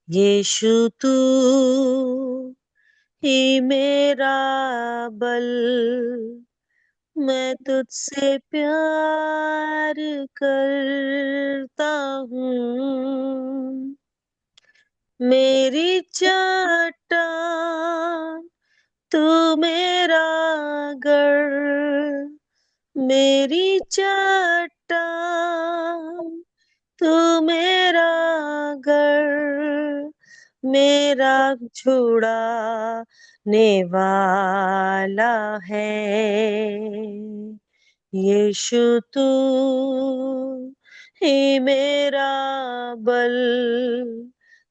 यीशु तू ही मेरा बल, मैं तुझसे प्यार करता हूँ। मेरी चट्टान तू मेरा गढ़, मेरी चट्टान तू मेरा गढ़, मेरा छुड़ाने वाला है। यीशु तू ही मेरा बल,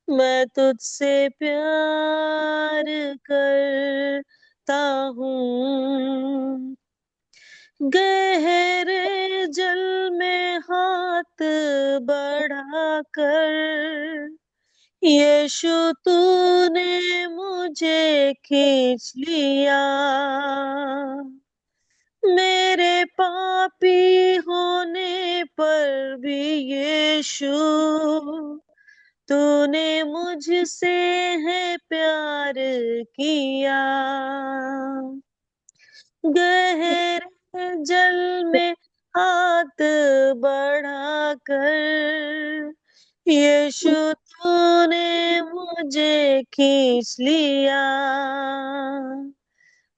मैं तुझसे प्यार करता हूँ। गहरे जल में हाथ बढ़ाकर यीशु तूने मुझे खींच लिया। मेरे पापी होने पर भी यीशु तूने मुझसे है प्यार किया। गहरे जल में हाथ बढ़ाकर यीशु तूने मुझे खींच लिया।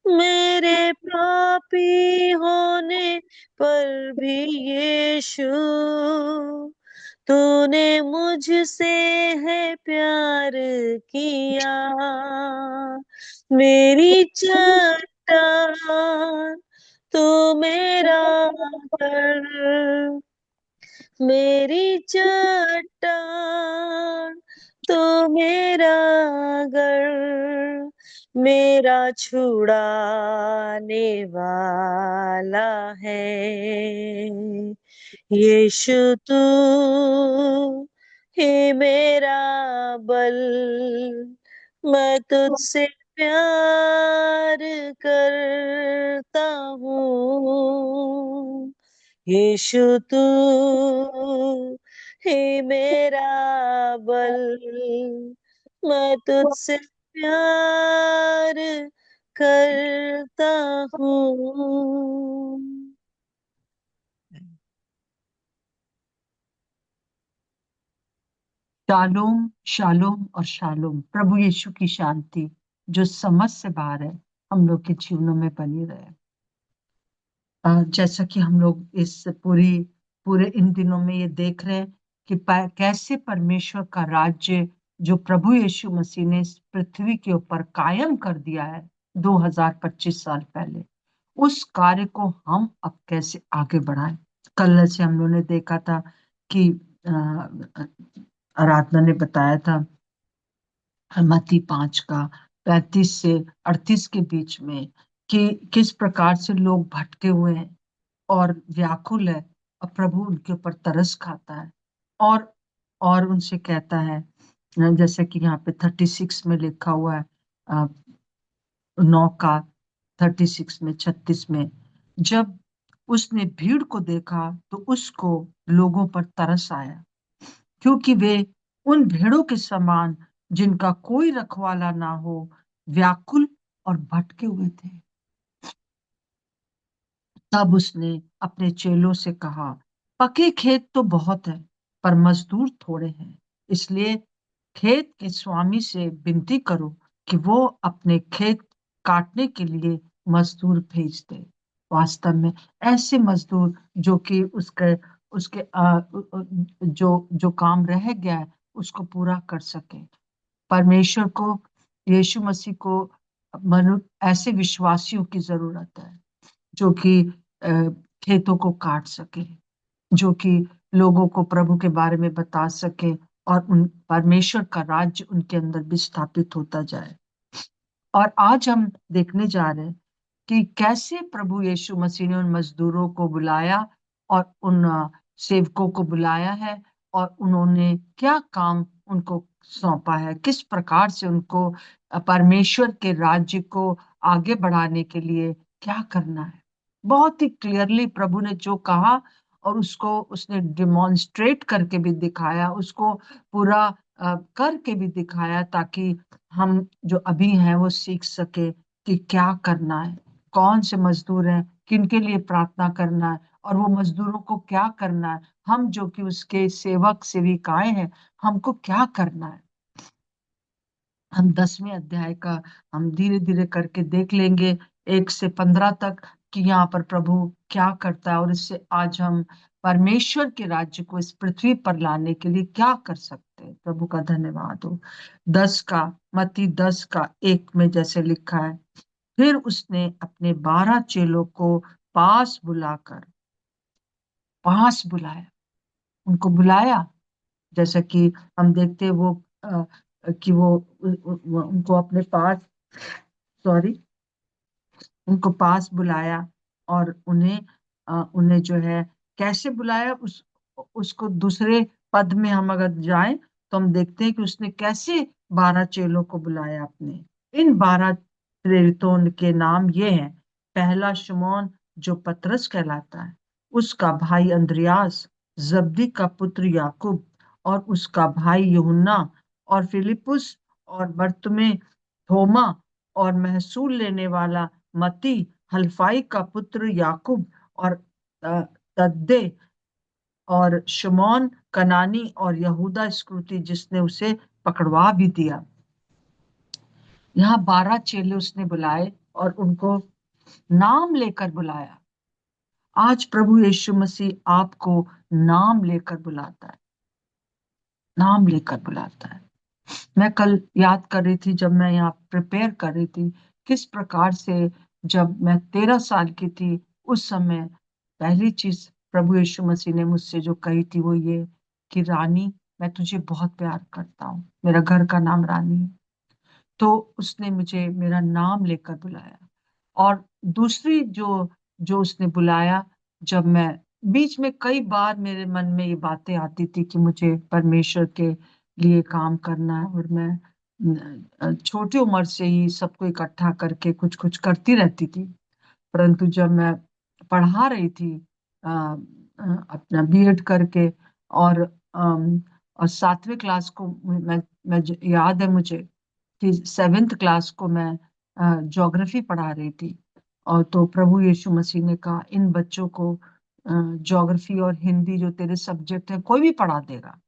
मेरे पापी होने पर भी यीशु तूने मुझसे है प्यार किया। मेरी चट्टान तू मेरा गढ़, मेरी चट्टान तू मेरा गढ़, मेरा छुड़ाने वाला है। यीशु तू ही मेरा बल, मैं तुझसे प्यार करता हूँ। यीशु तू ही मेरा बल, मैं तुझसे प्यार करता हूँ। शालोम शालोम और शालोम, प्रभु यीशु की शांति जो समझ से बाहर है हम लोग के जीवनों में बनी रहे। जैसा कि हम लोग इस पूरे इन दिनों में ये देख रहे हैं कि कैसे परमेश्वर का राज्य जो प्रभु यीशु मसीह ने इस पृथ्वी के ऊपर कायम कर दिया है 2025 साल पहले, उस कार्य को हम अब कैसे आगे बढ़ाएं। कल से हम लोगों ने देखा था कि आराधना ने बताया था मत्ती 5 का 35 से 38 के बीच में कि किस प्रकार से लोग भटके हुए हैं और व्याकुल है, और प्रभु उनके ऊपर तरस खाता है और उनसे कहता है, जैसे कि यहाँ पे 36 में लिखा हुआ है, 9 का 36 में 36 में, जब उसने भीड़ को देखा तो उसको लोगों पर तरस आया, क्योंकि वे उन भेड़ों के समान जिनका कोई रखवाला ना हो व्याकुल और भटके हुए थे। तब उसने अपने चेलों से कहा, पके खेत तो बहुत है पर मजदूर थोड़े हैं, इसलिए खेत के स्वामी से विनती करो कि वो अपने खेत काटने के लिए मजदूर भेज दे। वास्तव में ऐसे मजदूर जो कि उसके उसके जो जो काम रह गया है उसको पूरा कर सके। परमेश्वर को, यीशु मसीह को मनु ऐसे विश्वासियों की जरूरत है जो कि अ, खेतों को काट सके, जो कि लोगों को प्रभु के बारे में बता सके और उन परमेश्वर का राज्य उनके अंदर भी स्थापित होता जाए। और आज हम देखने जा रहे हैं कि कैसे प्रभु यीशु मसीह ने उन मजदूरों को बुलाया और उन सेवकों को बुलाया है और उन्होंने क्या काम उनको सौंपा है, किस प्रकार से उनको परमेश्वर के राज्य को आगे बढ़ाने के लिए क्या करना है। बहुत ही क्लियरली प्रभु ने जो कहा और उसको उसने डिमॉन्स्ट्रेट करके भी दिखाया, उसको पूरा करके भी दिखाया, ताकि हम जो अभी हैं वो सीख सके कि क्या करना है, कौन से मजदूर हैं, किनके लिए प्रार्थना करना है, और वो मजदूरों को क्या करना है, हम जो कि उसके सेवक सेविकाएं हैं, हमको क्या करना है। हम 10वें अध्याय का हम धीरे धीरे करके देख लेंगे, 1 से 15 तक, कि यहाँ पर प्रभु क्या करता है, और इससे आज हम परमेश्वर के राज्य को इस पृथ्वी पर लाने के लिए क्या कर सकते हैं। प्रभु का धन्यवाद हो। 10 का 1 में जैसे लिखा है, फिर उसने अपने 12 चेलों को पास बुलाकर, पास बुलाया, उनको बुलाया, जैसा कि हम देखते हैं वो कि वो उनको अपने पास, सॉरी, उनको पास बुलाया, और उन्हें जो है कैसे बुलाया, उसको दूसरे पद में हम अगर जाएं तो हम देखते हैं कि उसने कैसे 12 चेलों को बुलाया अपने। इन 12 प्रेरितों के नाम ये हैं: पहला शमौन, जो पतरस कहलाता है, उसका भाई अंद्रयास, जब्दी का पुत्र याकूब और उसका भाई यूहन्ना, और फिलिपुस और बरतुमे, थोमा और महसूल लेने वाला मती, हल्फाई का पुत्र याकूब और तद्दे, और शमौन कनानी, और यहूदा इस्करियोती जिसने उसे पकड़वा भी दिया। यहाँ 12 चेले उसने बुलाए और उनको नाम लेकर बुलाया। आज प्रभु यीशु मसीह आपको नाम लेकर बुलाता है, नाम लेकर बुलाता है। मैं कल याद कर रही थी, जब मैं यहाँ प्रिपेयर कर रही थी, किस प्रकार से जब मैं 13 साल की थी उस समय पहली चीज प्रभु यीशु मसीह ने मुझसे जो कही थी वो ये कि रानी, मैं तुझे बहुत प्यार करता हूँ। मेरा घर का नाम रानी है। तो उसने मुझे मेरा नाम लेकर बुलाया। और दूसरी जो जो उसने बुलाया, जब मैं बीच में कई बार मेरे मन में ये बातें आती थी कि मुझे परमेश्वर के लिए काम करना है, और मैं छोटी उम्र से ही सबको इकट्ठा करके कुछ कुछ करती रहती थी। परंतु जब मैं पढ़ा रही थी अपना बीएड करके, और और 7वें क्लास को मैं याद है मुझे कि 7th क्लास को मैं ज्योग्राफी पढ़ा रही थी। और तो प्रभु यीशु मसीह ने कहा, इन बच्चों को ज्योग्राफी और हिंदी जो तेरे सब्जेक्ट है कोई भी पढ़ा देगा,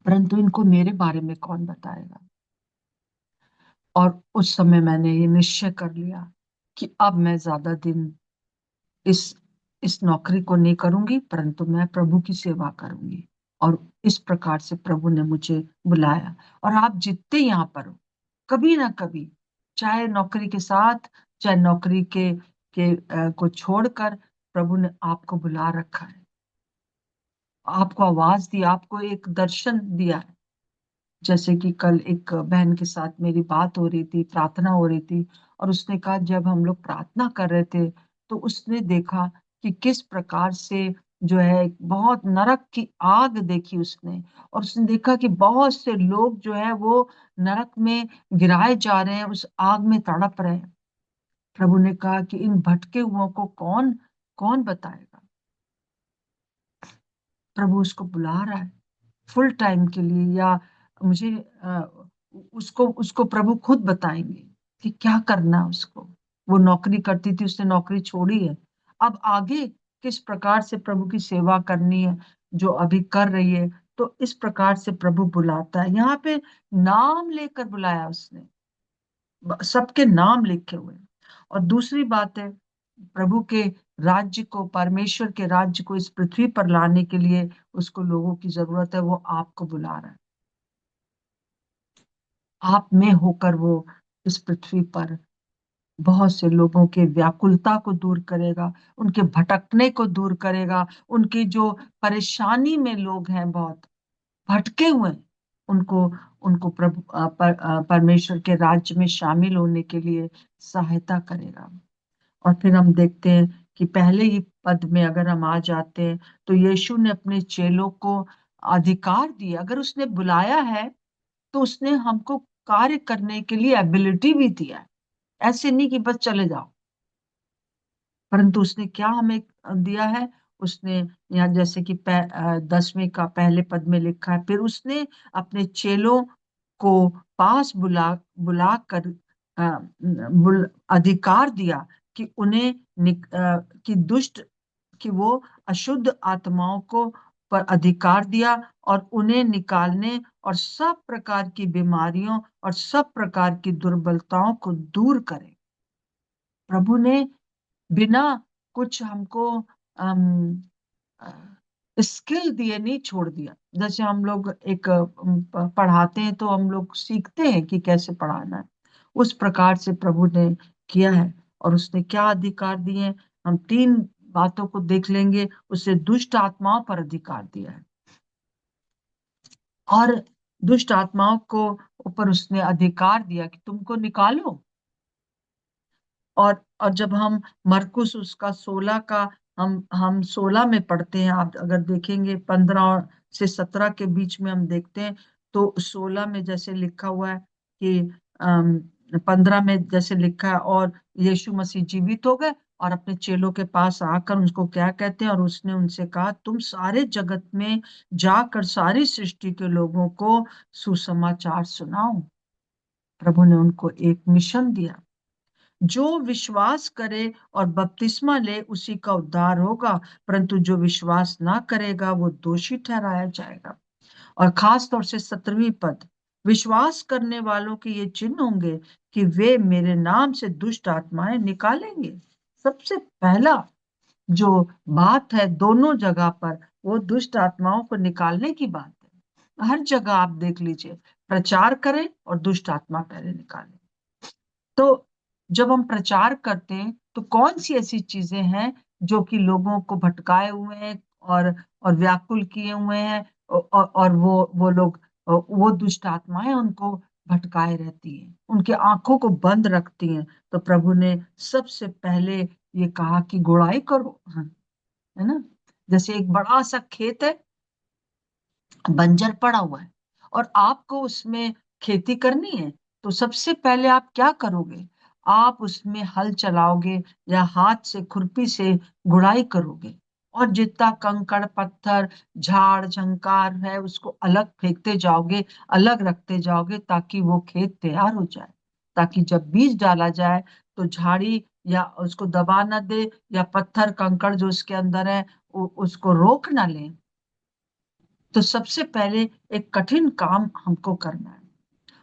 परंतु इनको मेरे बारे में कौन बताएगा। और उस समय मैंने ये निश्चय कर लिया कि अब मैं ज्यादा दिन इस इस नौकरी को नहीं करूंगी, परंतु मैं प्रभु की सेवा करूंगी। और इस प्रकार से प्रभु ने मुझे बुलाया। और आप जितने यहाँ पर हो, कभी ना कभी, चाहे नौकरी के साथ, चाहे नौकरी के को छोड़कर, प्रभु ने आपको बुला रखा है, आपको आवाज दी, आपको एक दर्शन दिया है। जैसे कि कल एक बहन के साथ मेरी बात हो रही थी, प्रार्थना हो रही थी, और उसने कहा जब हम लोग प्रार्थना कर रहे थे तो उसने देखा कि किस प्रकार से जो है एक बहुत नरक की आग देखी उसने, और उसने देखा कि बहुत से लोग जो है वो नरक में गिराए जा रहे हैं, उस आग में तड़प रहे हैं। प्रभु ने कहा कि इन भटके हुओं को कौन कौन बताएगा। प्रभु उसको बुला रहा है फुल टाइम के लिए, या मुझे उसको उसको प्रभु खुद बताएंगे कि क्या करना है उसको। वो नौकरी करती थी, उसने नौकरी छोड़ी है, अब आगे किस प्रकार से प्रभु की सेवा करनी है, जो अभी कर रही है। तो इस प्रकार से प्रभु बुलाता है। यहाँ पे नाम लेकर बुलाया उसने, सबके नाम लिखे हुए हैं। और दूसरी बात है, प्रभु के राज्य को, परमेश्वर के राज्य को इस पृथ्वी पर लाने के लिए उसको लोगों की जरूरत है। वो आपको बुला रहा है, आप में होकर वो इस पृथ्वी पर बहुत से लोगों के व्याकुलता को दूर करेगा, उनके भटकने को दूर करेगा, उनकी जो परेशानी में लोग हैं बहुत भटके हुए हैं, उनको उनको प्रभु परमेश्वर के राज्य में शामिल होने के लिए सहायता करेगा। और फिर हम देखते हैं कि पहले ही पद में अगर हम आ जाते हैं, तो यीशु ने अपने चेलों को अधिकार दिया। अगर उसने बुलाया है तो उसने हमको कार्य करने के लिए एबिलिटी भी दिया है। ऐसे नहीं कि बस चले जाओ, परंतु उसने क्या हमें दिया है, उसने, यहाँ जैसे कि 10वें का पहले पद में लिखा है, फिर उसने अपने चेलों को पास बुला बुला कर अधिकार दिया कि उन्हें कि दुष्ट, कि वो अशुद्ध आत्माओं को पर अधिकार दिया और उन्हें निकालने और सब प्रकार की बीमारियों और सब प्रकार की दुर्बलताओं को दूर करे। प्रभु ने बिना कुछ हमको स्किल दिए नहीं छोड़ दिया। जैसे हम लोग एक पढ़ाते हैं तो हम लोग सीखते हैं कि कैसे पढ़ाना है, उस प्रकार से प्रभु ने किया है। और उसने क्या अधिकार दिए हैं, हम 3 बातों को देख लेंगे। उसे दुष्ट आत्माओं पर अधिकार दिया है, और दुष्ट आत्माओं को ऊपर उसने अधिकार दिया कि तुमको निकालो। और जब हम मरकुस उसका 16 का, हम 16 में पढ़ते हैं, आप अगर देखेंगे 15 से 17 के बीच में हम देखते हैं, तो 16 में जैसे लिखा हुआ है कि 15 में जैसे लिखा है, और यीशु मसीह जीवित हो गए और अपने चेलों के पास आकर उनको क्या कहते हैं, और उसने उनसे कहा, तुम सारे जगत में जाकर सारी सृष्टि के लोगों को सुसमाचार सुनाओ। प्रभु ने उनको एक मिशन दिया। जो विश्वास करे और बपतिस्मा ले उसी का उद्धार होगा, परंतु जो विश्वास ना करेगा वो दोषी ठहराया जाएगा। और खास तौर से 17वीं पद, विश्वास करने वालों के ये चिन्ह होंगे कि वे मेरे नाम से दुष्ट आत्माएं निकालेंगे। सबसे पहला जो बात है दोनों जगह पर, वो दुष्ट आत्माओं को निकालने की बात है। हर जगह आप देख लीजिए, प्रचार करें और दुष्ट आत्मा पहले निकालें। तो जब हम प्रचार करते हैं तो कौन सी ऐसी चीजें हैं जो कि लोगों को भटकाए हुए हैं और व्याकुल किए हुए हैं, और वो लोग, वो दुष्ट आत्माएं उनको भटकाए रहती हैं, उनके आंखों को बंद रखती हैं। तो प्रभु ने सबसे पहले ये कहा कि गुड़ाई करो, हाँ, है ना। जैसे एक बड़ा सा खेत है, बंजर पड़ा हुआ है, और आपको उसमें खेती करनी है, तो सबसे पहले आप क्या करोगे, आप उसमें हल चलाओगे या हाथ से खुरपी से गुड़ाई करोगे, और जितना कंकड़ पत्थर झाड़ झंकार है उसको अलग फेंकते जाओगे, अलग रखते जाओगे, ताकि वो खेत तैयार हो जाए, ताकि जब बीज डाला जाए तो झाड़ी या उसको दबा ना दे, या पत्थर कंकड़ जो उसके अंदर है उसको रोक ना ले। तो सबसे पहले एक कठिन काम हमको करना है,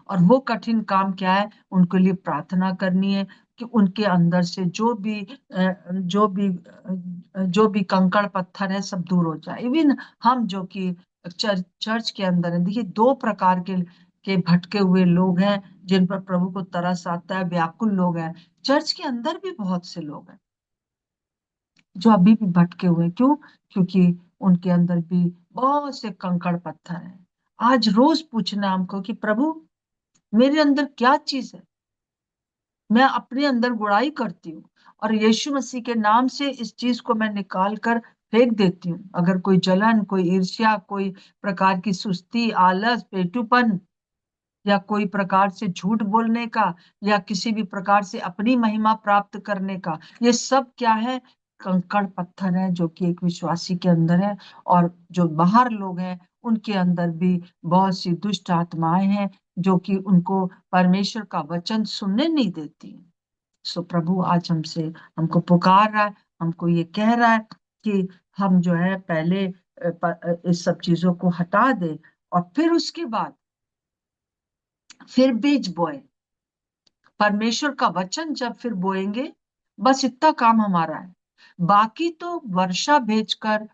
और वो कठिन काम क्या है, उनके लिए प्रार्थना करनी है कि उनके अंदर से जो भी कंकड़ पत्थर है सब दूर हो जाए। इवन हम जो कि चर्च के अंदर है, देखिए 2 प्रकार के भटके हुए लोग हैं जिन पर प्रभु को तरस आता है, व्याकुल लोग हैं। चर्च के अंदर भी बहुत से लोग हैं जो अभी भी भटके हुए हैं। क्यों? क्योंकि उनके अंदर भी बहुत से कंकड़ पत्थर हैं। आज रोज पूछना हमको कि प्रभु, मेरे अंदर क्या चीज है, मैं अपने अंदर गुड़ाई करती हूँ और यीशु मसीह के नाम से इस चीज को मैं निकाल कर फेंक देती हूँ। अगर कोई जलन, कोई ईर्ष्या, कोई प्रकार की सुस्ती, आलस, पेटूपन, या कोई प्रकार से झूठ बोलने का, या किसी भी प्रकार से अपनी महिमा प्राप्त करने का, ये सब क्या है, कंकड़ पत्थर है जो कि एक विश्वासी के अंदर है। और जो बाहर लोग हैं उनके अंदर भी बहुत सी दुष्ट आत्माएं हैं जो कि उनको परमेश्वर का वचन सुनने नहीं देती। सो प्रभु आज हमको पुकार रहा है, हमको ये कह रहा है कि हम जो है पहले इस सब चीजों को हटा दे, और फिर उसके बाद फिर बीज बोए, परमेश्वर का वचन जब फिर बोएंगे, बस इतना काम हमारा है। बाकी तो वर्षा भेजकर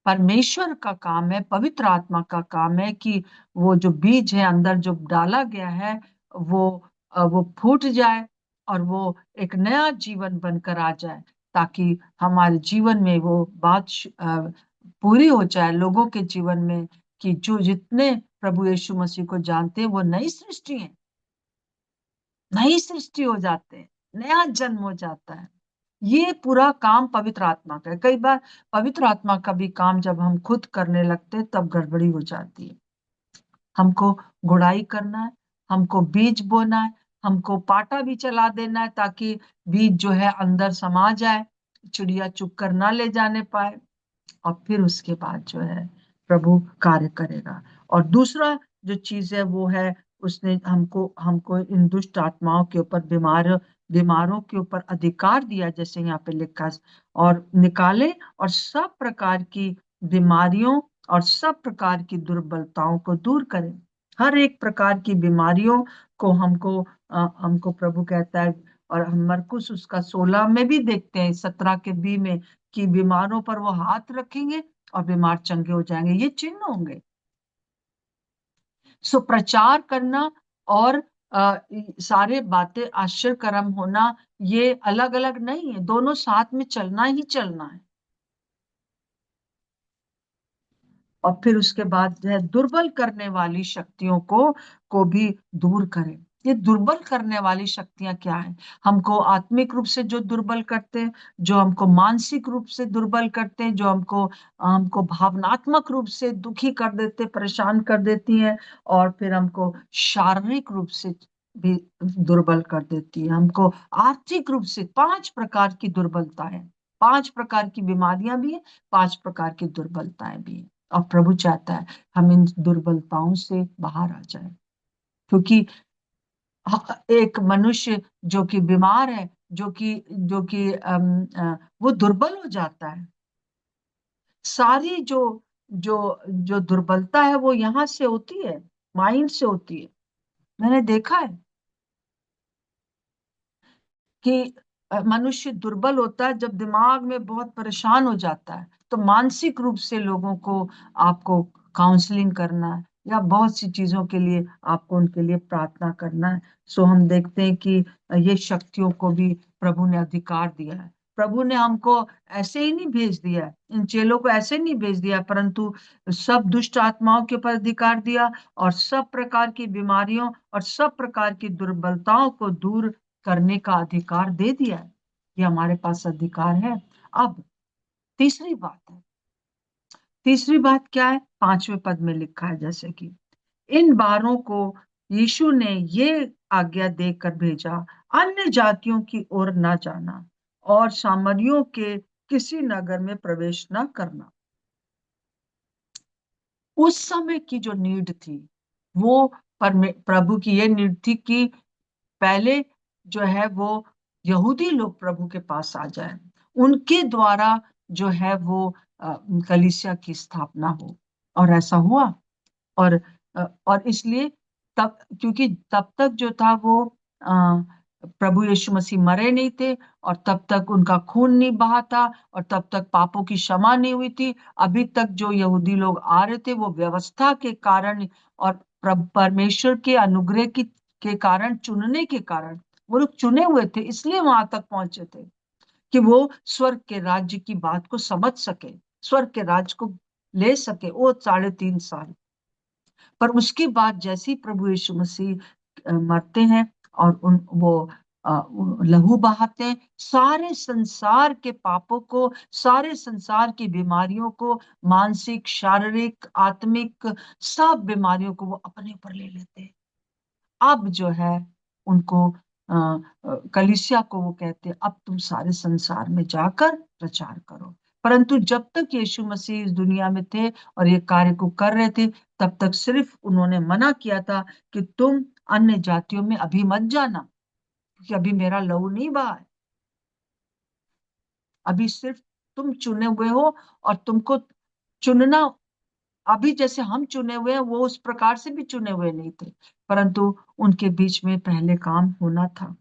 परमेश्वर का काम है, पवित्र आत्मा का काम है कि वो जो बीज है अंदर जो डाला गया है, वो वो फूट जाए और वो एक नया जीवन बनकर आ जाए, ताकि हमारे जीवन में वो बात पूरी हो जाए लोगों के जीवन में, कि जो जितने प्रभु यीशु मसीह को जानते हैं वो नई सृष्टि है, नई सृष्टि हो जाते हैं, नया जन्म हो जाता है। ये पूरा काम पवित्र आत्मा का है। कई बार पवित्र आत्मा का भी काम जब हम खुद करने लगते हैं तब गड़बड़ी हो जाती है। हमको गुड़ाई करना है, हमको बीज बोना है, हमको पाटा भी चला देना है ताकि बीज जो है अंदर समा जाए, चिड़िया चुग कर ना ले जाने पाए। और फिर उसके बाद जो है प्रभु कार्य करेगा। और दूसरा जो चीज है वो है, उसने हमको हमको इन दुष्ट आत्माओं के ऊपर, बीमारों के ऊपर अधिकार दिया, जैसे यहाँ पे लिखा है, और निकाले और सब प्रकार की बीमारियों और सब प्रकार की दुर्बलताओं को दूर करें। हर एक प्रकार की बीमारियों को हमको प्रभु कहता है। और हम मरकुस उसका 16 में भी देखते हैं, 17 के बी में, कि बीमारों पर वो हाथ रखेंगे और बीमार चंगे हो जाएंगे, ये चिन्ह होंगे। सो प्रचार करना और सारे बातें आश्चर्यकरम होना, ये अलग अलग नहीं है, दोनों साथ में चलना ही चलना है। और फिर उसके बाद जो है दुर्बल करने वाली शक्तियों को भी दूर करें। ये दुर्बल करने वाली शक्तियां क्या है? हमको आत्मिक रूप से जो दुर्बल करते हैं, जो हमको मानसिक रूप से दुर्बल करते हैं, जो हमको हमको भावनात्मक रूप से दुखी कर देते, परेशान कर देती हैं, और फिर हमको शारीरिक रूप से भी दुर्बल कर देती है, हमको आर्थिक रूप से। 5 प्रकार की दुर्बलता है, 5 प्रकार की बीमारियां भी है, 5 प्रकार की दुर्बलताएं भी है। और प्रभु चाहता है हम इन दुर्बलताओं से बाहर आ जाए, क्योंकि एक मनुष्य जो कि बीमार है, वो दुर्बल हो जाता है। सारी जो जो दुर्बलता है वो यहाँ से होती है, माइंड से होती है। मैंने देखा है कि मनुष्य दुर्बल होता है जब दिमाग में बहुत परेशान हो जाता है। तो मानसिक रूप से लोगों को आपको काउंसलिंग करना है, या बहुत सी चीजों के लिए आपको उनके लिए प्रार्थना करना है। सो हम देखते हैं कि ये शक्तियों को भी प्रभु ने अधिकार दिया है। प्रभु ने हमको ऐसे ही नहीं भेज दिया है, इन चेलों को ऐसे नहीं भेज दिया, परंतु सब दुष्ट आत्माओं के ऊपर अधिकार दिया, और सब प्रकार की बीमारियों और सब प्रकार की दुर्बलताओं को दूर करने का अधिकार दे दिया है। ये हमारे पास अधिकार है। अब तीसरी बात है, तीसरी बात क्या है? 5वें पद में लिखा है, जैसे कि इन बारों को यीशु ने ये आज्ञा देकर भेजा, अन्य जातियों की ओर न जाना और सामरियों के किसी नगर में प्रवेश न करना। उस समय की जो नीड थी, वो प्रभु की ये नीड थी कि पहले जो है वो यहूदी लोग प्रभु के पास आ जाए, उनके द्वारा जो है वो कलीसिया की स्थापना हो। और ऐसा हुआ। और इसलिए तब, क्योंकि तब तक जो था वो प्रभु यीशु मसीह मरे नहीं थे, और तब तक उनका खून नहीं बहा था, और तब तक पापों की क्षमा नहीं हुई थी। अभी तक जो यहूदी लोग आ रहे थे वो व्यवस्था के कारण और परमेश्वर के अनुग्रह की के कारण, चुनने के कारण, वो लोग चुने हुए थे, इसलिए वहां तक पहुंचे थे कि वो स्वर्ग के राज्य की बात को समझ सके, स्वर्ग के राज्य को ले सके। वो 3.5 साल। पर उसके बाद जैसे ही प्रभु यीशु मसीह मरते हैं और लहू बहाते हैं, सारे संसार के पापों को, सारे संसार की बीमारियों को, मानसिक, शारीरिक, आत्मिक, सब बीमारियों को वो अपने ऊपर ले लेते हैं। अब जो है उनको कलीसिया को वो कहते हैं, अब तुम सारे संसार में जाकर प्रचार करो। परंतु जब तक यीशु मसीह इस दुनिया में थे और ये कार्य को कर रहे थे, तब तक सिर्फ उन्होंने मना किया था कि तुम अन्य जातियों में अभी मत जाना, क्योंकि अभी मेरा लहू नहीं बहा है। अभी सिर्फ तुम चुने हुए हो, और तुमको चुनना, अभी जैसे हम चुने हुए हैं वो उस प्रकार से भी चुने हुए नहीं थे, परंतु उनके बीच में पहले काम होना था।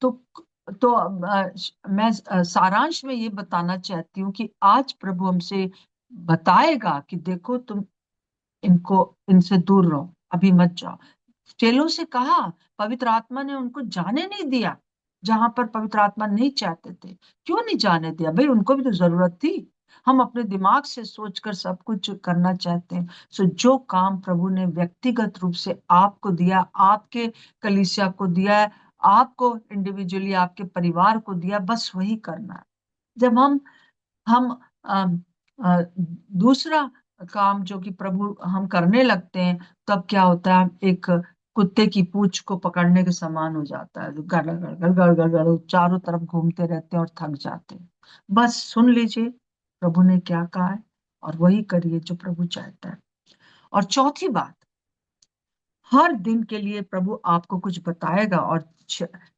तो मैं सारांश में ये बताना चाहती हूँ कि आज प्रभु हमसे बताएगा कि देखो तुम इनको, इनसे दूर रहो, अभी मत जाओ। चेलों से कहा, पवित्र आत्मा ने उनको जाने नहीं दिया जहां पर पवित्र आत्मा नहीं चाहते थे। क्यों नहीं जाने दिया? भाई उनको भी तो जरूरत थी। हम अपने दिमाग से सोचकर सब कुछ करना चाहते हैं। सो जो काम प्रभु ने व्यक्तिगत रूप से आपको दिया, आपके कलीसिया को दिया है, आपको इंडिविजुअली, आपके परिवार को दिया, बस वही करना है। जब हम दूसरा काम जो कि प्रभु हम करने लगते हैं, तब क्या होता है? एक कुत्ते की पूंछ को पकड़ने के समान हो जाता है, जो गड़ गड़ गड़ गड़ गड़ गड़ चारों तरफ घूमते रहते हैं और थक जाते हैं। बस सुन लीजिए, प्रभु ने क्या कहा है, और वही करिए जो प्रभु चाहता है। और चौथी बात, हर दिन के लिए प्रभु आपको कुछ बताएगा। और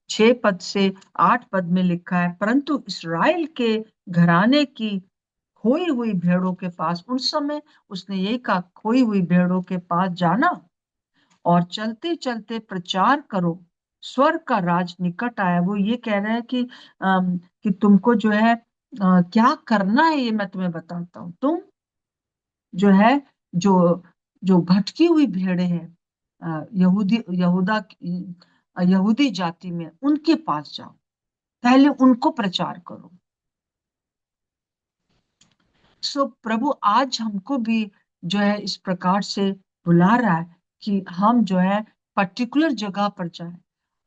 6 पद से 8 पद में लिखा है, परंतु इसराइल के घराने की खोई हुई भेड़ों के पास, उस समय उसने यही कहा, खोई हुई भेड़ों के पास जाना और चलते चलते प्रचार करो, स्वर्ग का राज निकट आया। वो ये कह रहे हैं कि तुमको जो है क्या करना है, ये मैं तुम्हें बताता हूँ। तुम जो है, जो जो भटकी हुई भेड़े हैं, यहूदी जाति में, उनके पास जाओ, पहले उनको प्रचार करो। सो प्रभु आज हमको भी जो है इस प्रकार से बुला रहा है कि हम जो है पर्टिकुलर जगह पर जाएं।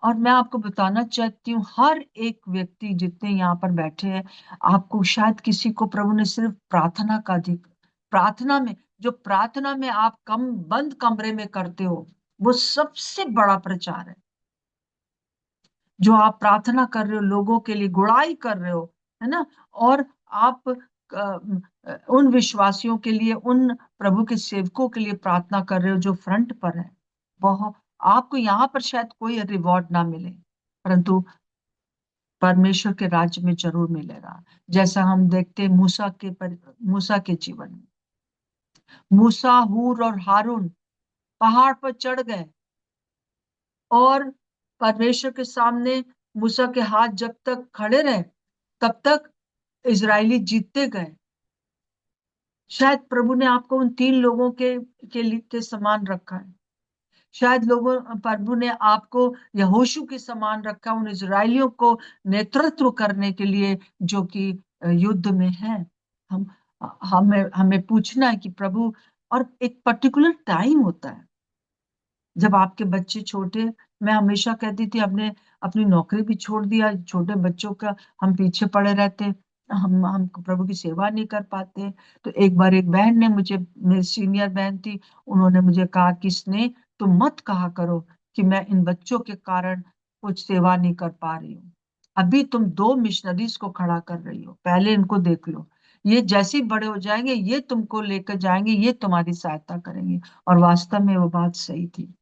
और मैं आपको बताना चाहती हूँ, हर एक व्यक्ति जितने यहाँ पर बैठे हैं, आपको शायद किसी को प्रभु ने सिर्फ प्रार्थना का अधिक, प्रार्थना में, जो प्रार्थना में आप कम बंद कमरे में करते हो, वो सबसे बड़ा प्रचार है। जो आप प्रार्थना कर रहे हो, लोगों के लिए गुड़ाई कर रहे हो, है ना, और आप उन विश्वासियों के लिए, उन प्रभु के सेवकों के लिए प्रार्थना कर रहे हो जो फ्रंट पर है। बहुत, आपको यहाँ पर शायद कोई रिवॉर्ड ना मिले, परंतु परमेश्वर के राज्य में जरूर मिलेगा। जैसा हम देखते हैं मूसा के जीवन में, मूसा, हूर और हारून पहाड़ पर चढ़ गए, और परमेश्वर के सामने मूसा के हाथ जब तक खड़े रहे, तब तक इजरायली जीतते गए। शायद प्रभु ने आपको उन 3 लोगों के लिए के समान रखा है। शायद प्रभु ने आपको यहोशू के समान रखा, उन इजरायलियों को नेतृत्व करने के लिए जो कि युद्ध में है। हम हमें हमें पूछना है कि प्रभु, और एक पर्टिकुलर टाइम होता है जब आपके बच्चे छोटे, मैं हमेशा कहती थी, अपने अपनी नौकरी भी छोड़ दिया, छोटे बच्चों का हम पीछे पड़े रहते, हम प्रभु की सेवा नहीं कर पाते। तो एक बार एक बहन ने मुझे, मेरी सीनियर बहन थी, उन्होंने मुझे कहा कि स्नेह, तुम मत कहा करो कि मैं इन बच्चों के कारण कुछ सेवा नहीं कर पा रही हूँ। अभी तुम 2 मिशनरीज को खड़ा कर रही हो, पहले इनको देख लो, ये जैसे ही बड़े हो जाएंगे ये तुमको लेकर जाएंगे, ये तुम्हारी सहायता करेंगे। और वास्तव में वो बात सही थी।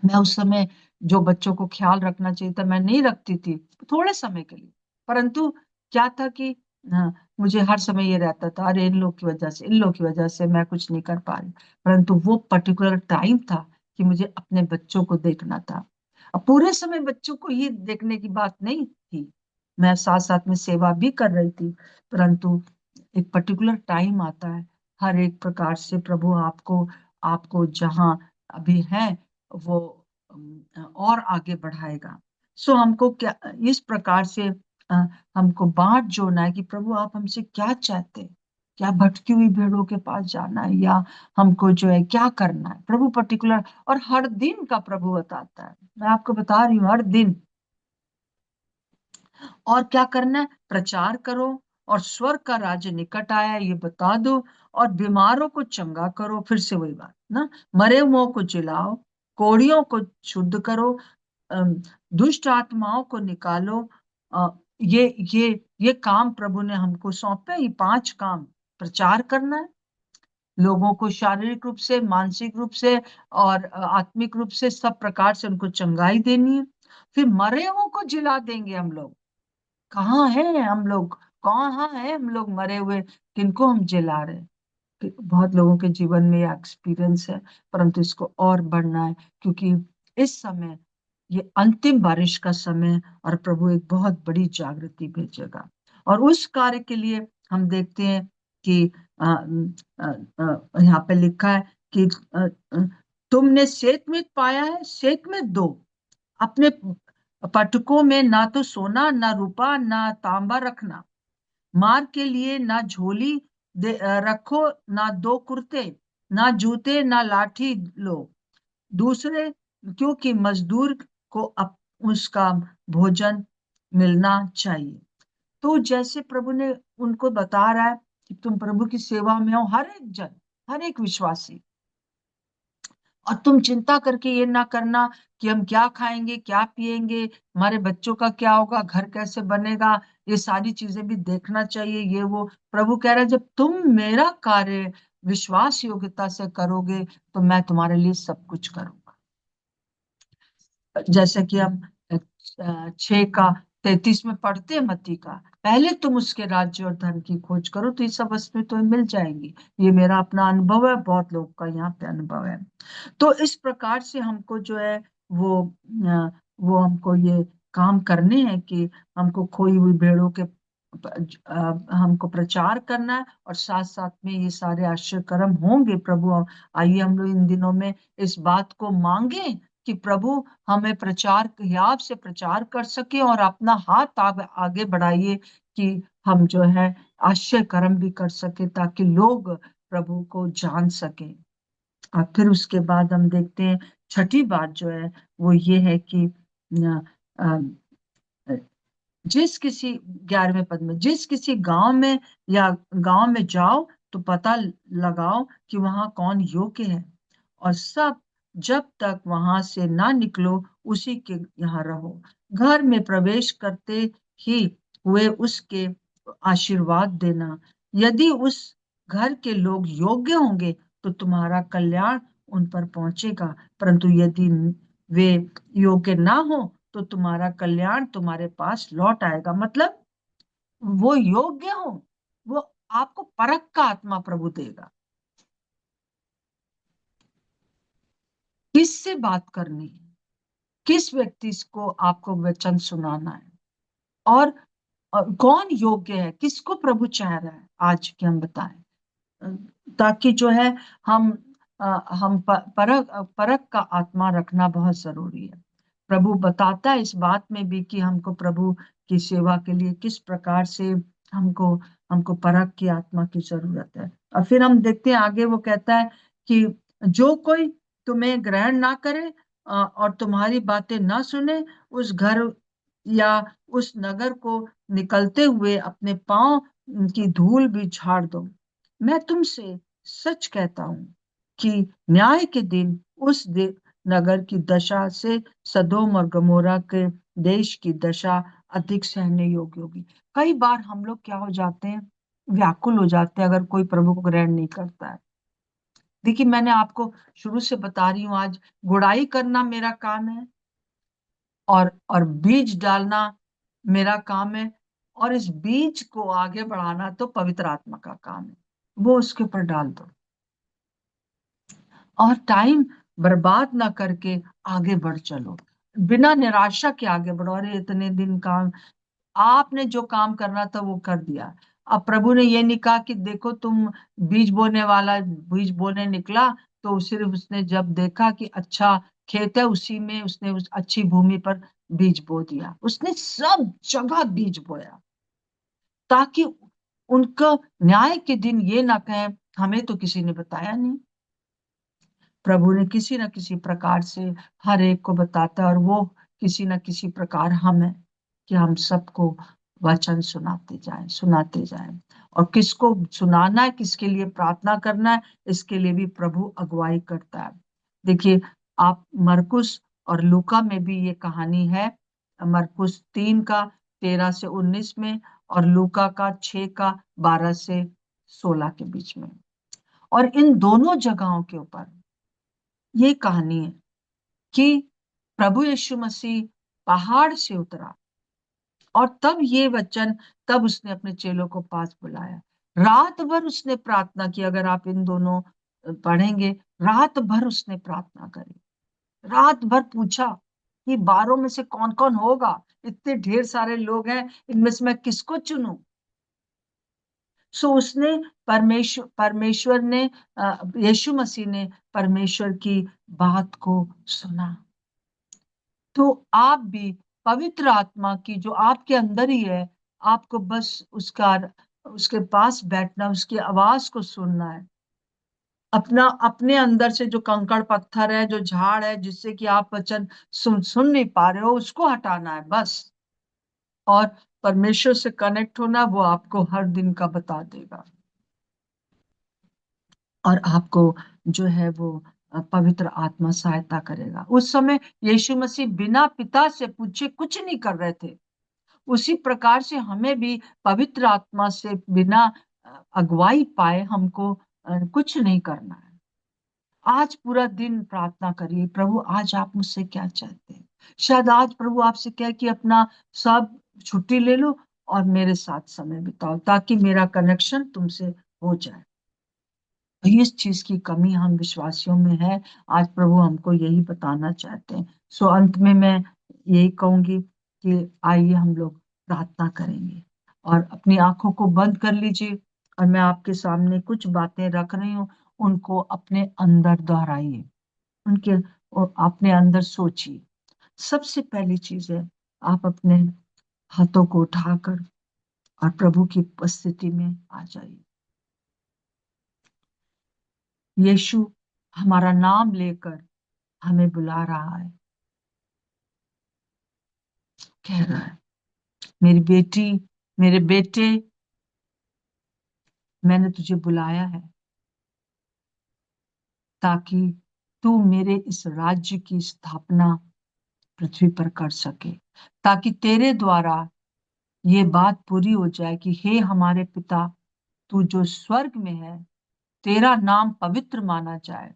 मैं उस समय जो बच्चों को ख्याल रखना चाहिए था, मैं नहीं रखती थी, थोड़े समय के लिए। परंतु क्या था कि मुझे हर समय ये रहता था, अरे इन लोग की वजह से, इन लोग की वजह से मैं कुछ नहीं कर पा रही। परंतु वो पर्टिकुलर टाइम था कि मुझे अपने बच्चों को देखना था। अब पूरे समय बच्चों को ही देखने की बात नहीं थी, मैं साथ साथ में सेवा भी कर रही थी। परंतु एक पर्टिकुलर टाइम आता है, हर एक प्रकार से प्रभु आपको आपको जहां अभी है वो और आगे बढ़ाएगा। सो हमको क्या इस प्रकार से अ, हमको बांट जोड़ना है कि प्रभु आप हमसे क्या चाहते हैं, क्या भटकी हुई भेड़ों के पास जाना है, या हमको जो है क्या करना है, प्रभु पर्टिकुलर। और हर दिन का प्रभु बताता है, मैं आपको बता रही हूँ, हर दिन। और क्या करना है, प्रचार करो, और स्वर्ग का राज्य निकट आया है, ये बता दो, और बीमारों को चंगा करो, फिर से वही बात ना, मरे हुओं को जिलाओ, कोढ़ियों को शुद्ध करो, अम, दुष्ट आत्माओं को निकालो। अ, ये काम प्रभु ने हमको सौंपे, ये 5 काम प्रचार करना है, लोगों को शारीरिक रूप से, मानसिक रूप से और आत्मिक रूप से, सब प्रकार से उनको चंगाई देनी है। फिर मरे हुओं को जिला देंगे हम लोग। कहाँ हैं हम लोग, कहाँ हैं हम लोग मरे हुए, किनको हम जिला रहे हैं? बहुत लोगों के जीवन में यह एक्सपीरियंस है, परंतु इसको और बढ़ना है, क्योंकि इस समय ये अंतिम बारिश का समय, और प्रभु एक बहुत बड़ी जागृति भेजेगा। और उस कार्य के लिए हम देखते हैं कि यहाँ पे लिखा है कि अ, अ, तुमने श्वेत पाया है, श्वेत दो, अपने पटकों में ना तो सोना ना रूपा ना तांबा रखना, मार के लिए ना झोली रखो, ना 2 कुर्ते, ना जूते, ना लाठी लो, दूसरे, क्योंकि मजदूर को उसका भोजन मिलना चाहिए। तो जैसे प्रभु ने उनको बता रहा है कि तुम प्रभु की सेवा में हो, हर एक जन, हर एक विश्वासी, और तुम चिंता करके ये ना करना कि हम क्या खाएंगे, क्या पिएंगे, हमारे बच्चों का क्या होगा, घर कैसे बनेगा, ये सारी चीजें भी देखना चाहिए, ये वो। प्रभु कह रहा है जब तुम मेरा कार्य विश्वास योग्यता से करोगे तो मैं तुम्हारे लिए सब कुछ करूंगा। जैसे कि हम 6 का 33 में पढ़ते हैं मत्ती का, पहले तुम उसके राज्य और धन की खोज करो तो ये सब वस्तुएं तुम्हें मिल जाएंगी। ये मेरा अपना अनुभव है, बहुत लोग का यहाँ पे अनुभव है। तो इस प्रकार से हमको जो है वो वो हमको ये काम करने हैं कि हमको खोई हुई भेड़ों के हमको प्रचार करना है, और साथ साथ में ये सारे आश्चर्य कर्म होंगे। प्रभु आइए हम लोग इन दिनों में इस बात को मांगे कि प्रभु हमें प्रचार याब से प्रचार कर सके, और अपना हाथ आगे बढ़ाइए कि हम जो है आश्चर्य कर्म भी कर सके ताकि लोग प्रभु को जान सके। और फिर उसके बाद हम देखते हैं छठी बात जो है वो ये है कि अ, जिस किसी 11वें पद में, जिस किसी गांव में या गांव में जाओ तो पता लगाओ कि वहां कौन योग्य है, और सब जब तक वहां से ना निकलो उसी के यहाँ रहो। घर में प्रवेश करते ही हुए उसके आशीर्वाद देना। यदि उस घर के लोग योग्य होंगे तो तुम्हारा कल्याण उन पर पहुंचेगा, परंतु यदि वे योग्य ना हो तो तुम्हारा कल्याण तुम्हारे पास लौट आएगा। मतलब वो योग्य हो, वो आपको परख का आत्मा प्रभु देगा, किससे बात करनी है, किस व्यक्ति को आपको वचन सुनाना है, और कौन योग्य है, किसको प्रभु चाह रहा है आज के हम बताएं, ताकि जो है हम हम परख परख का आत्मा रखना बहुत जरूरी है। प्रभु बताता है इस बात में भी कि हमको प्रभु की सेवा के लिए किस प्रकार से हमको हमको परख की आत्मा की जरूरत है। और फिर हम देखते हैं आगे वो कहता है कि जो कोई तुम्हें ग्रहण ना करे और तुम्हारी बातें ना सुने, उस घर या उस नगर को निकलते हुए अपने पांव की धूल भी झाड़ दो। मैं तुमसे सच कहता हूं कि न्याय के दिन नगर की दशा से सदोम और गमोरा के देश की दशा अधिक सहने योग्य होगी। कई बार हम लोग क्या हो जाते हैं, व्याकुल हो जाते हैं अगर कोई प्रभु को ग्रहण नहीं करता है। देखिए मैंने आपको शुरू से बता रही हूँ, आज गुड़ाई करना मेरा काम है, और बीज डालना मेरा काम है, और इस बीज को आगे बढ़ाना तो पवित्र आत्मा का काम है, वो उसके ऊपर डाल दो, और टाइम बर्बाद ना करके आगे बढ़ चलो, बिना निराशा के आगे बढ़ो। अरे इतने दिन काम, आपने जो काम करना था वो कर दिया। अब प्रभु ने ये नहीं कहा कि देखो तुम बीज बोने वाला बीज बोने निकला, तो सिर्फ उसने जब देखा कि अच्छा खेत है उसी में उसने उस अच्छी भूमि पर बीज बो दिया, उसने सब जगह बीज बोया, ताकि उनको न्याय के दिन ये ना कहें हमें तो किसी ने बताया नहीं। प्रभु ने किसी न किसी प्रकार से हर एक को बताता है, और वो किसी न किसी प्रकार हम है कि हम सबको वचन सुनाते जाएं, और किसको सुनाना है, किसके लिए प्रार्थना करना है, इसके लिए भी प्रभु अगुवाई करता है। देखिए आप मरकुस और लूका में भी ये कहानी है, मरकुस 3 का 13 से 19 में, और लूका का 6 का 12 से 16 के बीच में। और इन दोनों जगहों के ऊपर ये कहानी है कि प्रभु यीशु मसीह पहाड़ से उतरा, और तब ये वचन, तब उसने अपने चेलों को पास बुलाया। रात भर उसने प्रार्थना की, अगर आप इन दोनों पढ़ेंगे, रात भर उसने प्रार्थना करी, रात भर पूछा कि 12 में से कौन कौन होगा, इतने ढेर सारे लोग हैं, इनमें से मैं किसको चुनूं। सो उसने परमेश्वर ने यीशु मसीह ने परमेश्वर की बात को सुना। तो आप भी पवित्र आत्मा की जो आपके अंदर ही है, आपको बस उसके पास बैठना, उसकी आवाज को सुनना है। अपने अंदर से जो कंकड़ पत्थर है, जो झाड़ है जिससे कि आप वचन सुन नहीं पा रहे हो, उसको हटाना है बस। और परमेश्वर से कनेक्ट होना, वो आपको हर दिन का बता देगा, और आपको जो है वो पवित्र आत्मा सहायता करेगा। उस समय यीशु मसीह बिना पिता से पूछे कुछ नहीं कर रहे थे। उसी प्रकार से हमें भी पवित्र आत्मा से बिना अगुवाई पाए हमको कुछ नहीं करना है। आज पूरा दिन प्रार्थना करिए, प्रभु आज आप मुझसे क्या चाहते हैं। शायद आज प्रभु आपसे कहे कि अपना सब छुट्टी ले लो और मेरे साथ समय बिताओ, ताकि मेरा कनेक्शन तुमसे हो जाए। इस चीज की कमी हम विश्वासियों में है। आज प्रभु हमको यही बताना चाहते हैं। सो अंत में मैं यही कहूंगी कि आइए हम लोग प्रार्थना करेंगे और अपनी आंखों को बंद कर लीजिए, और मैं आपके सामने कुछ बातें रख रही हूँ, उनको अपने अंदर दोहराइए, उनके और अपने अंदर सोचिए। सबसे पहली चीज है, आप अपने हाथों को उठाकर और प्रभु की उपस्थिति में आ जाइए। यीशु हमारा नाम लेकर हमें बुला रहा है, कह रहा है, मेरी बेटी, मेरे बेटे, मैंने तुझे बुलाया है ताकि तू मेरे इस राज्य की स्थापना पृथ्वी पर कर सके, ताकि तेरे द्वारा ये बात पूरी हो जाए कि हे हमारे पिता, तू जो स्वर्ग में है, तेरा नाम पवित्र माना जाए,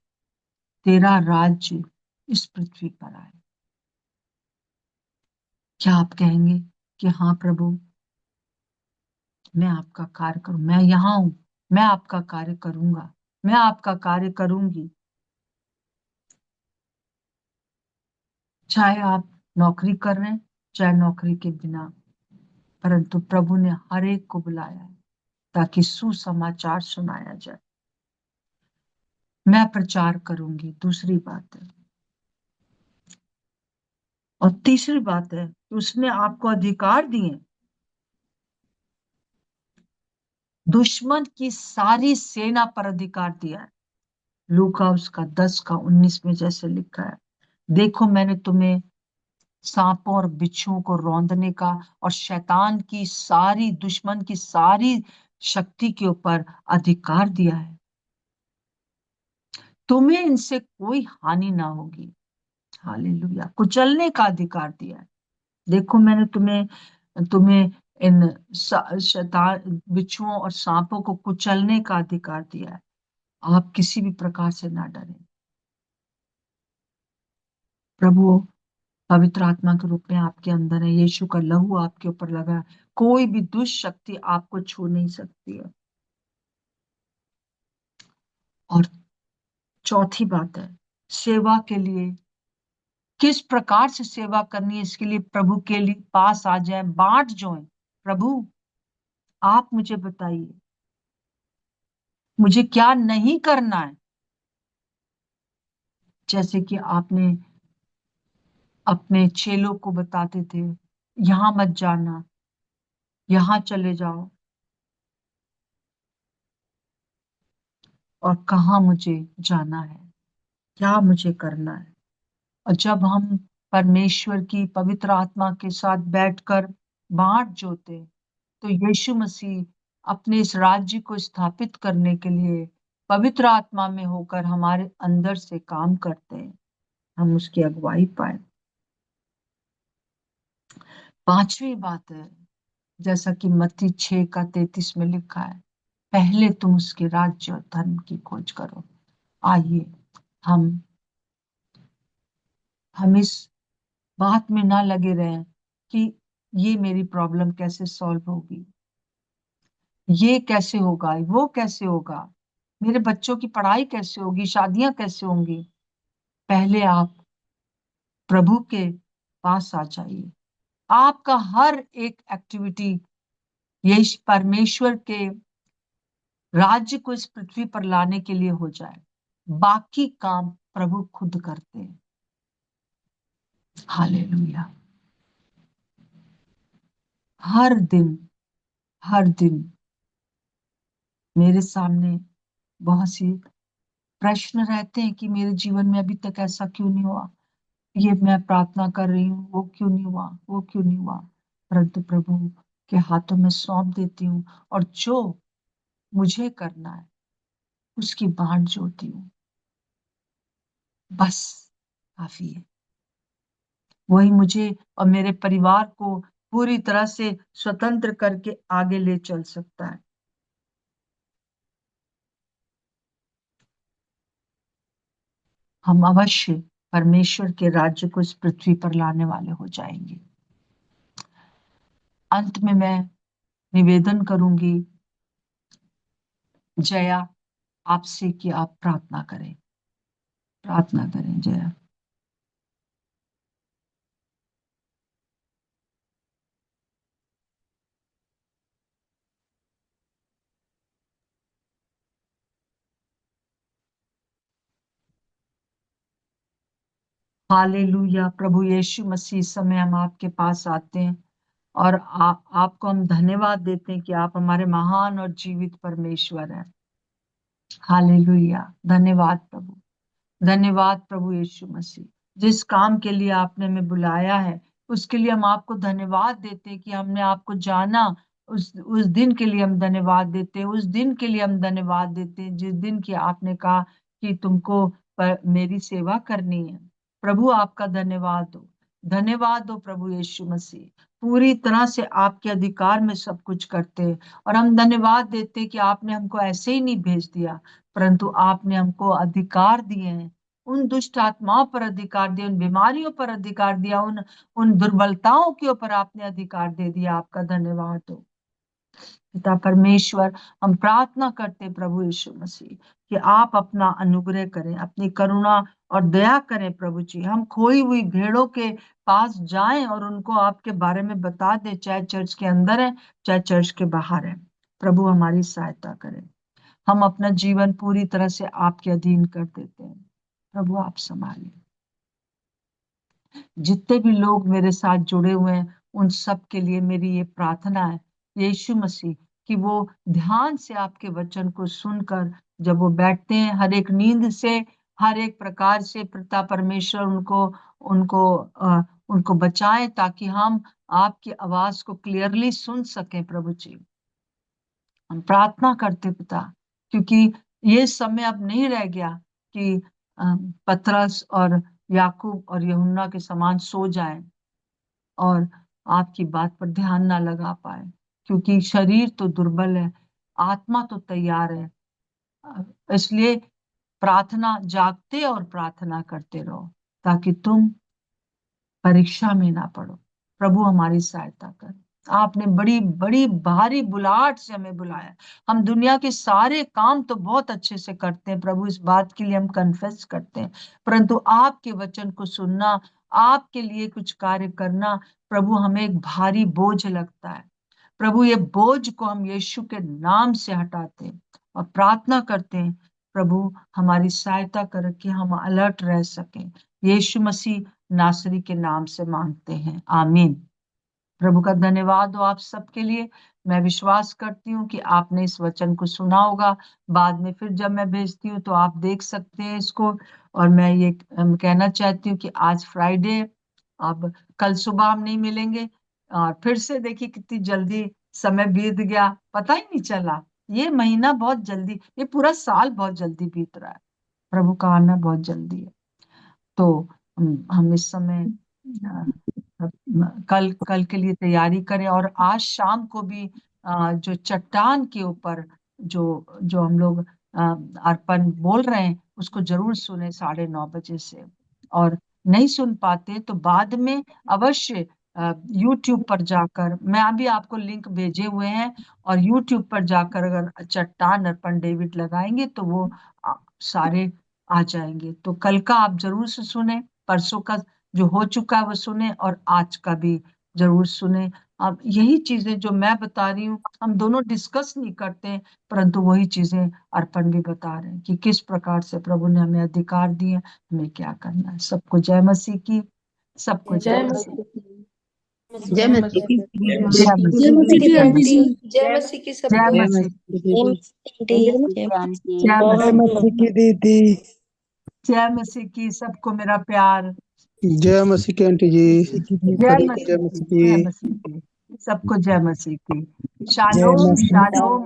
तेरा राज्य इस पृथ्वी पर आए। क्या आप कहेंगे कि हाँ प्रभु, मैं आपका कार्य करूं, मैं यहाँ हूं, मैं आपका कार्य करूंगा, मैं आपका कार्य करूंगी। चाहे आप नौकरी कर रहे हैं, चाहे नौकरी के बिना, परंतु प्रभु ने हर एक को बुलाया है ताकि सुसमाचार सुनाया जाए। मैं प्रचार करूंगी, दूसरी बात है। और तीसरी बात है कि उसने आपको अधिकार दिए दुश्मन की सारी सेना पर अधिकार दिया है। लूका उसका 10 का 19 में जैसे लिखा है, देखो मैंने तुम्हें सांपों और बिच्छुओं को रौंदने का और शैतान की सारी, दुश्मन की सारी शक्ति के ऊपर अधिकार दिया है। तुम्हें इनसे कोई हानि ना होगी। हालेलुया। कुचलने का अधिकार दिया है। देखो मैंने तुम्हें तुम्हें इन शैतान, बिच्छुओं और सांपों को कुचलने का अधिकार दिया है। आप किसी भी प्रकार से ना डरें। प्रभु पवित्र आत्मा के रूप में आपके अंदर है, यीशु का लहू आपके ऊपर लगा है, कोई भी दुष्ट शक्ति आपको छू नहीं सकती है। और चौथी बात है, सेवा के लिए किस प्रकार से सेवा करनी है, इसके लिए प्रभु के लिए पास आ जाए, बांट जोए। प्रभु आप मुझे बताइए, मुझे क्या नहीं करना है। जैसे कि आपने अपने चेलों को बताते थे, यहां मत जाना, यहां चले जाओ, और कहाँ मुझे जाना है, क्या मुझे करना है। और जब हम परमेश्वर की पवित्र आत्मा के साथ बैठकर बांट जोते, तो यीशु मसीह अपने इस राज्य को स्थापित करने के लिए पवित्र आत्मा में होकर हमारे अंदर से काम करते हैं, हम उसकी अगुवाई पाए। पांचवी बात है, जैसा कि मत्ती 6 का 33 में लिखा है, पहले तुम उसके राज्य और धर्म की खोज करो। आइए हम इस बात में ना लगे रहें कि ये मेरी प्रॉब्लम कैसे सॉल्व होगी, ये कैसे होगा, वो कैसे होगा, मेरे बच्चों की पढ़ाई कैसे होगी, शादियां कैसे होंगी। पहले आप प्रभु के पास आ जाइए। आपका हर एक एक्टिविटी यही परमेश्वर के राज्य को इस पृथ्वी पर लाने के लिए हो जाए, बाकी काम प्रभु खुद करते हैं। हालेलुया। हर दिन, हर दिन मेरे सामने बहुत सी प्रश्न रहते हैं कि मेरे जीवन में अभी तक ऐसा क्यों नहीं हुआ, ये मैं प्रार्थना कर रही हूँ, वो क्यों नहीं हुआ, वो क्यों नहीं हुआ। परंतु प्रभु के हाथों में सौंप देती हूँ, और जो मुझे करना है उसकी बांट जोती हूँ। बस काफी है। वही मुझे और मेरे परिवार को पूरी तरह से स्वतंत्र करके आगे ले चल सकता है। हम अवश्य परमेश्वर के राज्य को इस पृथ्वी पर लाने वाले हो जाएंगे। अंत में मैं निवेदन करूंगी जया आपसे कि आप प्रार्थना करें। प्रार्थना करें जया। हालेलुया। प्रभु यीशु मसीह, इस समय हम आपके पास आते हैं और आपको हम धन्यवाद देते हैं कि आप हमारे महान और जीवित परमेश्वर हैं। हालेलुया। धन्यवाद प्रभु। धन्यवाद प्रभु यीशु मसीह। जिस काम के लिए आपने हमें बुलाया है उसके लिए हम आपको धन्यवाद देते हैं कि हमने आपको जाना। उस दिन के लिए हम धन्यवाद देते हैं। उस दिन के लिए हम धन्यवाद देते हैं जिस दिन की आपने कहा कि तुमको मेरी सेवा करनी है। प्रभु आपका धन्यवाद हो। धन्यवाद हो प्रभु यीशु मसीह। पूरी तरह से आपके अधिकार में सब कुछ करते हैं और हम धन्यवाद देते हैं कि आपने हमको ऐसे ही नहीं भेज दिया, परंतु आपने हमको अधिकार दिए हैं। उन दुष्ट आत्माओं पर अधिकार दिया, उन बीमारियों पर अधिकार दिया, उन दुर्बलताओं के ऊपर आपने अधिकार दे दिया। आपका धन्यवाद हो पिता परमेश्वर। हम प्रार्थना करते प्रभु यीशु मसीह कि आप अपना अनुग्रह करें, अपनी करुणा और दया करें प्रभु जी। हम खोई हुई भेड़ों के पास जाएं और उनको आपके बारे में बता दें, चाहे चर्च के अंदर है चाहे चर्च के बाहर है। प्रभु हमारी सहायता करें। हम अपना जीवन पूरी तरह से आपके अधीन कर देते हैं। प्रभु आप संभालिए। जितने भी लोग मेरे साथ जुड़े हुए हैं उन सब के लिए मेरी ये प्रार्थना है यीशु मसीह कि वो ध्यान से आपके वचन को सुनकर जब वो बैठते हैं, हर एक नींद से, हर एक प्रकार से पिता परमेश्वर उनको उनको उनको बचाए ताकि हम आपकी आवाज को क्लियरली सुन सकें। प्रभु जी हम प्रार्थना करते पिता, क्योंकि ये समय अब नहीं रह गया कि पतरस और याकूब और यूहन्ना के समान सो जाएं और आपकी बात पर ध्यान ना लगा पाए, क्योंकि शरीर तो दुर्बल है, आत्मा तो तैयार है। इसलिए प्रार्थना, जागते और प्रार्थना करते रहो ताकि तुम परीक्षा में ना पड़ो। प्रभु हमारी सहायता कर। आपने बड़ी बड़ी भारी बुलाहट से हमें बुलाया। हम दुनिया के सारे काम तो बहुत अच्छे से करते हैं प्रभु, इस बात के लिए हम कन्फेस करते हैं, परंतु आपके वचन को सुनना, आपके लिए कुछ कार्य करना प्रभु हमें एक भारी बोझ लगता है। प्रभु ये बोझ को हम यीशु के नाम से हटाते हैं और प्रार्थना करते हैं प्रभु हमारी सहायता कर कि हम अलर्ट रह सकें। यीशु मसीह नासरी के नाम से मांगते हैं, आमीन। प्रभु का धन्यवाद हो आप सबके लिए। मैं विश्वास करती हूँ कि आपने इस वचन को सुना होगा। बाद में फिर जब मैं भेजती हूँ तो आप देख सकते हैं इसको। और मैं ये कहना चाहती हूँ कि आज फ्राइडे, अब कल सुबह हम नहीं मिलेंगे और फिर से देखिए कितनी जल्दी समय बीत गया, पता ही नहीं चला। ये महीना बहुत जल्दी, ये पूरा साल बहुत जल्दी बीत रहा है। प्रभु का आना बहुत जल्दी है। तो हम इस समय कल कल के लिए तैयारी करें और आज शाम को भी जो चट्टान के ऊपर जो जो हम लोग अर्पण बोल रहे हैं उसको जरूर सुने 9:30 बजे से। और नहीं सुन पाते तो बाद में अवश्य यूट्यूब पर जाकर, मैं अभी आपको लिंक भेजे हुए हैं, और यूट्यूब पर जाकर अगर चट्टान अर्पण डेविड लगाएंगे तो वो सारे आ जाएंगे। तो कल का आप जरूर से सुने, परसों का जो हो चुका है वो सुने और आज का भी जरूर सुने। अब यही चीजें जो मैं बता रही हूँ हम दोनों डिस्कस नहीं करते, परंतु वही चीजें अर्पण भी बता रहे हैं कि किस प्रकार से प्रभु ने हमें अधिकार दिए, हमें क्या करना है। सबको जय मसीह की। सबको जय जय मसीह। मसीह। जय मसीह की। जय जय मसीह। मसीह की जय आंटी जी। मसीह। जय मसीह की जय सबको। मसीह। जय मसीह की आंटी। जय जय मसीह। मसीह की दीदी। जय मसीह की सबको मेरा प्यार। जय मसीह की आंटी जी। जय सबको जय मसीह की। मसीह जय की। मसीह की सबको। जय मसीह की। जय शालोम मसीह। शालोम।